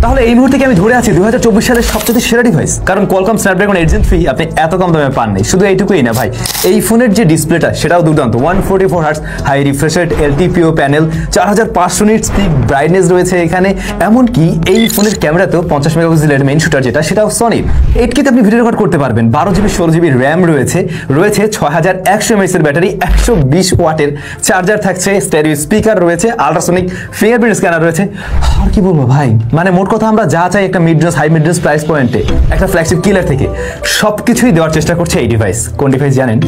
তাহলে এই মুহূর্তে কি আমি ধরে আছি 2024 সালের সবচেয়ে সেরা ডিভাইস? কারণ Qualcomm Snapdragon 8 Gen 3 আপনি এত কম দামে পান নাই। শুধু এইটুকুই না ভাই, এই ফোনের যে ডিসপ্লেটা সেটাও দুর্দান্ত। 144 hertz high refresh rate LTPO panel, 4500 nits peak brightness রয়েছে এখানে। এমনকি এই ফোনের ক্যামেরাতেও 50 মেগাপিক্সেলের মেইন শুটার যেটা, সেটাও সনির। 8K তে আপনি ভিডিও রেকর্ড করতে পারবেন। 12GB 16GB র্যাম রয়েছে 6100 mAh এর ব্যাটারি, 120 ওয়াটের চার্জার থাকছে, স্টেরিও স্পিকার রয়েছে, আল্ট্রাসনিক ফিঙ্গারপ্রিন্ট স্ক্যানার রয়েছে। আর কি বলবো ভাই, মানে মোট কথা আমরা যা চাই একটা mid range high mid range price পয়েন্টে, একটা ফ্ল্যাগশিপ কিলার থেকে সবকিছুই দেওয়ার চেষ্টা করছে এই ডিভাইস। কোন ডিভাইস জানেন?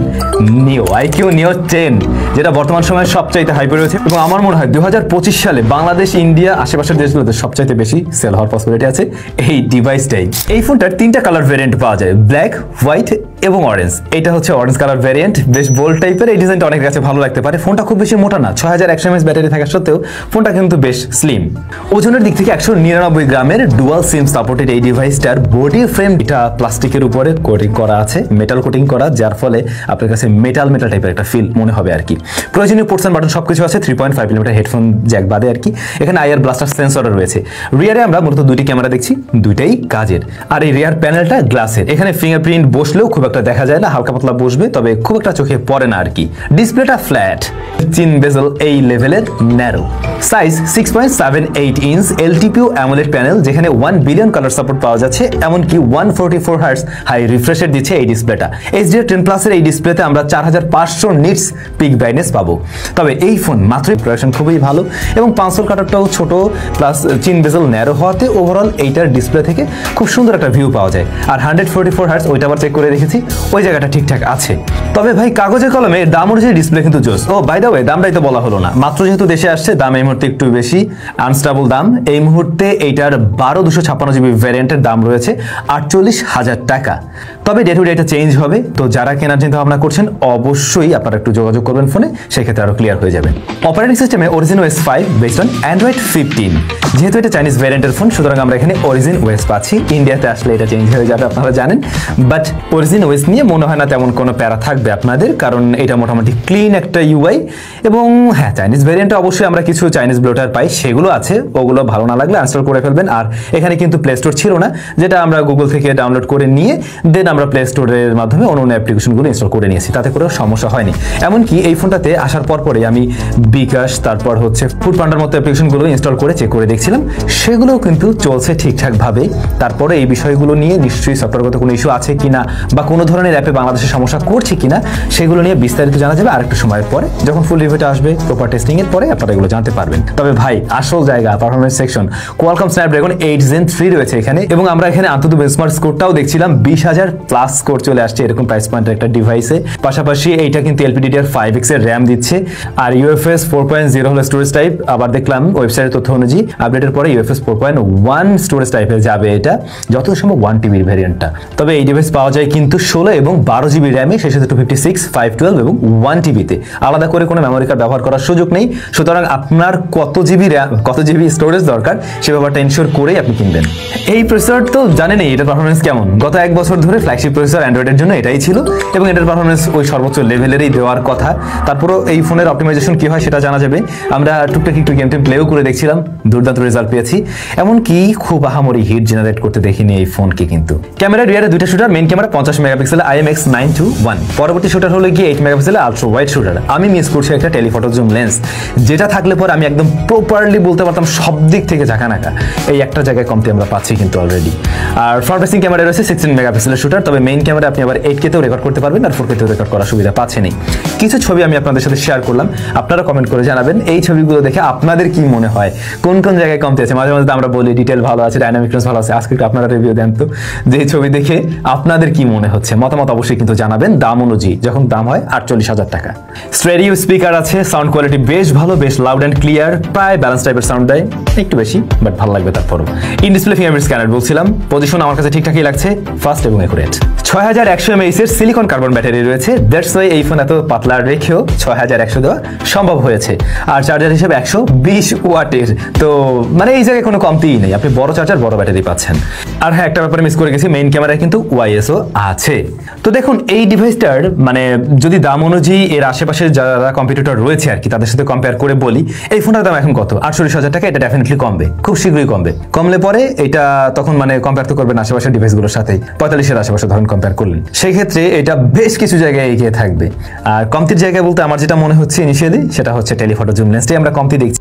নিও আইকিউ নিও 10, যেটা বর্তমান সময়ে সবচাইতে হাইপে রয়েছে এবং আমার মনে হয় 2025 সালে বাংলাদেশ, ইন্ডিয়া, আশেপাশের দেশগুলোতে সবচাইতে বেশি সেল হওয়ার পসিবিলিটি আছে এই ডিভাইসটাই। এই ফোনটার 3টা কালার ভেরিয়েন্ট পাওয়া যায়, ব্ল্যাক, হোয়াইট এবং অরেঞ্জ। এটা হচ্ছে অরেঞ্জ কালার ভেরিয়েন্ট, বেশ বোল্ড টাইপের। এই ডিজাইনটা অনেকের কাছে ভালো লাগতে পারে। ফোনটা খুব বেশি মোটা না, 6100 mAh ব্যাটারি থাকা সত্ত্বেও ফোনটা কিন্তু বেশ স্লিম। ওজনের দিক থেকে 199 গ্রামের ডুয়াল সিম সাপোর্টেড এই ডিভাইসটার বডি ফ্রেম এটা প্লাস্টিকের উপরে কোটিং করা আছে, মেটাল কোটিং করা, যার ফলে আপনার কাছে মেটাল টাইপের একটা ফিল মনে হবে আর কি। প্রয়োজনীয় পোর্টস এন্ড বাটন সবকিছু আছে, 3.5 mm হেডফোন জ্যাক বাদে আর কি। এখানে আইআর ব্লাস্টার সেন্সর রয়েছে। রিয়ারে আমরা মূলত দুইটি ক্যামেরা দেখছি, দুইটাই কাজের। আর এই রিয়ার প্যানেলটা গ্লাসের। এখানে ফিঙ্গারপ্রিন্ট বসলেও খুব একটা দেখা যায় না, হালকা পাতলা বসবে, তবে খুব একটা চোখে পড়ে না আর কি। ডিসপ্লেটা ফ্ল্যাট, চিন বেজেল এই লেভেলের narrow, size 6.78 inch LTPO AMOLED panel, যেখানে 1 বিলিয়ন কালার সাপোর্ট পাওয়া যাচ্ছে। এমনকি 144 হার্টজ হাই রিফ্রেশ রেট দিচ্ছে এই ডিসপ্লেটা। HDR10+ এর এই ডিসপ্লেতে আমরা 4500 নিটস পিক ব্রাইটনেস পাবো। তবে এই ফোন মাত্রই প্রোডাকশন খুবই ভালো এবং পাঁচল কাটারটাও ছোট, প্লাস চিন বেজেল ন্যারো হওয়াতে ওভারঅল এইটার ডিসপ্লে থেকে খুব সুন্দর একটা ভিউ পাওয়া যায়। আর 144 হার্টজ ওইটা আবার চেক করে রেখেছি, ওই জায়গাটা ঠিকঠাক আছে। তবে ভাই কাগজে কলমে দাম অনুযায়ী ডিসপ্লে কিন্তু জোস। ও বাই দ্য ওয়ে, দামটাই তো বলা হলো না। মাত্র যেহেতু দেশে আসছে, দাম এই মুহূর্তে একটু বেশি, আনস্টেবল দাম। এই মুহূর্তে এইটার 12256GB ভ্যারিয়েন্টের দাম রয়েছে 48,000 টাকা। তবে ডে টু ডে এটা চেঞ্জ হবে, তো যারা কেনার চিন্তা ভাবনা করছেন অবশ্যই আপনারা একটু যোগাযোগ করবেন ফোনে, সেক্ষেত্রে আরো ক্লিয়ার হয়ে যাবে। অপারেটিং সিস্টেমে Origin OS 5 based on Android 15। যেহেতু এটা চাইনিজ ভ্যারিয়েন্টের ফোন, সুতরাং আমরা এখানে Origin OS পাচ্ছি। ইন্ডিয়াতে আসলে এটা চেঞ্জ হয়ে যাবে, আপনারা জানেন। বাট Origin OS নিয়ে মনে হয় না তেমন কোনো প্যারা থাকবে আপনাদের, কারণ এটা মোটামুটি ক্লিন একটা UI। এবং হ্যাঁ, চাইনিজ ভ্যারিয়েন্টে অবশ্যই আমরা কিছু চাইনিজ ব্লোটার পাই, সেগুলো আছে। ওগুলো ভালো না লাগলে আনস্টল করে ফেলবেন। আর এখানে কিন্তু প্লে স্টোর ছিল না, যেটা আমরা গুগল থেকে ডাউনলোড করে নিয়ে দেন আমরা প্লে স্টোরের মাধ্যমে অন্য অ্যাপ্লিকেশনগুলো ইনস্টল করে নিয়েছি, তাতে করে সমস্যা হয়নি। এমনকি এই ফোনটাতে আসার পরে আমি বিকাশ, তারপর হচ্ছে ফুড পান্ডার মতো অ্যাপ্লিকেশনগুলো ইনস্টল করে চেক করে দেখছিলাম, সেগুলোও কিন্তু চলছে ঠিকঠাকভাবে। তারপরে এই বিষয়গুলো নিয়ে নিশ্চয়ই সফটওয়্যারগত কোনো ইস্যু আছে কিনা বা কোনো ধরনের অ্যাপে বাংলাদেশে সমস্যা করছে কিনা, সেগুলো নিয়ে বিস্তারিত জানা যাবে আরেকটু সময়ের পরে, যখন ফুল রিভিউটা আসবে, প্রপার টেস্টিং এর পরে আপনারা এগুলো জানতে পারবেন। তবে ভাই আসল জায়গা performance section, Qualcomm Snapdragon 8 Gen 3 রয়েছে এখানে, এবং আমরা এখানে আন্তত বেঞ্চমার্ক স্কোরটাও দেখছিলাম, 20,000 প্লাস স্কোর চলে আসছে এরকম প্রাইস পয়েন্টের একটা ডিভাইসে। পাশাপাশি এইটা কিন্তু LPDDR5X এর র্যাম দিচ্ছে, আর UFS 4.0 হলো স্টোরেজ টাইপ। আবার দেখলাম ওয়েবসাইটের তথ্য অনুযায়ী আপডেটের পরে UFS 4.1 স্টোরেজ টাইপে যাবে এটা, যত সম্ভব 1TB ভ্যারিয়েন্টটা। তবে এই ডিভাইস পাওয়া যায় কিন্তু 16 এবং 12GB র্যামে, সেই সাথে 256, 512 এবং 1TBতে। আলাদা করে কোনো মেমোরি কার্ড ব্যবহার করার সুযোগ নেই। সুতরাং আপনার কত জিবি র্যাম, কত জিবি স্টোরেজ দরকার, সে ব্যাপারটা এনশিওর করেই আপনি কিনবেন। এই প্রসেসর তো জানেনই এটা পারফরমেন্স কেমন। গত 1 বছর ধরে ফ্ল্যাগশিপ প্রসেসর অ্যান্ড্রয়েডের জন্য এটাই ছিল এবং এটার পারফরমেন্স ওই সর্বোচ্চ লেভেলেরই দেওয়ার কথা। তারপরও এই ফোনের অপটিমাইজেশন কি হয় সেটা জানা যাবে। আমরা টুকটাক একটু গেম টেম প্লেও করে দেখছিলাম, দুর্দান্ত রেজাল্ট পেয়েছি। এমনকি খুব আহামরি হিট জেনারেট করতে দেখিনি এই ফোনকে কিন্তু। ক্যামেরা রিয়ারে দুইটা shooter, main camera 50 megapixel IMX921, পরবর্তী শুটার হলো গিয়ে 8 মেগাপিক্সেল আলট্রা ওয়াইড শুটার। আমি মিস করছি একটা টেলিফটো জুম লেন্স, যেটা থাকলে পরে আমি একদম প্রপারলি বলতে পারতাম সব দিক থেকে ঝাঁকানাকা। এই একটা জায়গায় কমতি আমরা পাচ্ছি কিন্তু অলরেডি। আর ফ্রন্ট ফেসিং ক্যামেরা রয়েছে 16 মেগাপিক্সেলের শুটার, তবে মেইন ক্যামেরা আপনি আবার 8K তেও রেকর্ড করতে পারবেন, আর 4K তেও রেকর্ড করার সুবিধা পাচ্ছেনই। কিছু ছবি আমি আপনাদের সাথে শেয়ার করলাম, আপনারা কমেন্ট করে জানাবেন এই ছবিগুলো দেখে আপনাদের কি মনে হয়, কোন কোন জায়গায় কমতি আছে। মাঝে মাঝে আমরা বলি ডিটেল ভালো আছে, ডাইনামিক রেঞ্জ ভালো আছে, আজকে একটু আপনারা রিভিউ দেন তো যে এই ছবি দেখে আপনাদের কি মনে হচ্ছে। মতামত অবশ্যই কিন্তু জানাবেন দাম অনুযায়ী, যখন দাম হয় 48,000 টাকা। স্টেরিও স্পিকার আছে, সাউন্ড কোয়ালিটি বেশ ভালো, বেশ লাউড অ্যান্ড ক্লিয়ার, প্রায় ব্যালেন্স টাইপের সাউন্ড দেয়, একটু বেশি বাট ভালো লাগবে তারপরও। ইন ডিসপ্লে ফিঙ্গারপ্রিন্ট স্ক্যানার বলছিলাম, পজিশন আমার কাছে ঠিকঠাকই লাগছে, ফাস্ট এবং একুরেট। 6100 mAh এর সিলিকন কার্বন ব্যাটারি রয়েছে, দ্যাটস ওয়াই এই ফোন এত পাতলা রেখেও 6100 দেওয়া সম্ভব হয়েছে। আর চার্জার হিসেবে 120 ওয়াটের, তো মানে এই জায়গায় কোনো কমতিই নেই, আপনি বড় চার্জার বড় ব্যাটারি পাচ্ছেন। আর হ্যাঁ, একটা ব্যাপারে মিস করে গেছি, মেইন ক্যামেরায় কিন্তু OISও আছে। তো দেখুন এই ডিভাইসটার মানে যদি দাম অনুযায়ী এর আশেপাশে যারা কম্পিটিটর রয়েছে আর কি তাদের সাথে কম্পেয়ার করে বলি, এই ফোনটার দাম এখন কত? 48,000 টাকা। এটা ডেফিনেটলি কমবে, খুব শীঘ্রই কমলে পরে এটা তখন মানে কম্পেয়ার তো করবেন আশেপাশের ডিভাইসগুলোর সাথেই, 45-এর আশেপাশে ধরেন কম্পেয়ার করলেন, সেই ক্ষেত্রে এটা বেশ কিছু জায়গায় এগিয়ে থাকবে। আর কমতির জায়গায় বলতে আমার যেটা মনে হচ্ছে ইনিশিয়ালি সেটা হচ্ছে টেলিফটো জুম লেন্সটাই আমরা কমতি দেখছি।